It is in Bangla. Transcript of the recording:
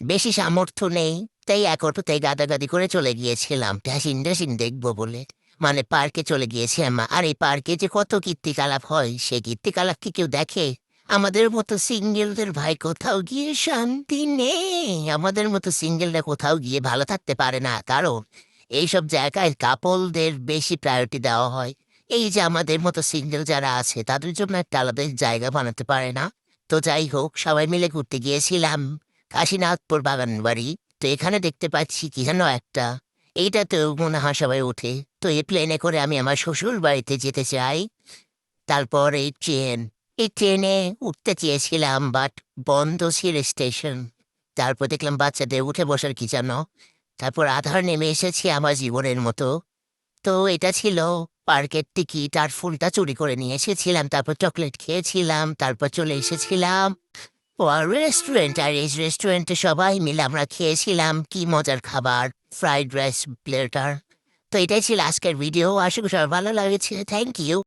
বেশি সামর্থ্য নেই, তাই এক অটোতেই গাদাগাদি করে চলে গিয়েছিলাম ট্যাসিন ট্যাসিন দেখবো বলে। মানে পার্কে চলে গিয়েছিলাম, আর এই পার্কে যে কত কীর্তিকলাপ হয়, সেই কীর্তিকলাপ কি কেউ দেখে? আমাদের মতো সিঙ্গেলদের ভাই কোথাও গিয়ে শান্তি নেই। আমাদের মতো সিঙ্গেলরা কোথাও গিয়ে ভালো থাকতে পারে না, কারণ এইসব জায়গায় কাপলদের বেশি প্রায়োরিটি দেওয়া হয়। এই যে আমাদের মতো সিঙ্গেল যারা আছে তাদের জন্য একটা আলাদা জায়গা বানাতে পারে না। তো যাই হোক, সবাই মিলে ঘুরতে গিয়েছিলাম কাশীনাথপুর বাগানবাড়ি। তো এখানে দেখতে পাচ্ছি কি যেন একটা, এইটাতেও মনে হয় সবাই ওঠে। তো এই প্লেনে করে আমি আমার শ্বশুর বাড়িতে যেতে চাই। তারপর এই ট্রেনে উঠতে চেয়েছিলাম, বাট বন্ধ ছিল স্টেশন। তারপর দেখলাম বাচ্চাদের উঠে বসার কি যেন। তারপর আধার নেমে এসেছি আমার জীবনের মতো। তো এটা ছিল পার্কের টিকিট, আর ফুলটা চুরি করে নিয়ে এসেছিলাম। তারপর চকলেট খেয়েছিলাম, তারপর চলে এসেছিলাম রেস্টুরেন্ট। আর এই রেস্টুরেন্টে সবাই মিলে আমরা খেয়েছিলাম কি মজার খাবার, ফ্রাইড রাইস প্লেটার। তো এটাই ছিল আজকের ভিডিও, আশা করি সবার ভালো লাগছে। Thank you.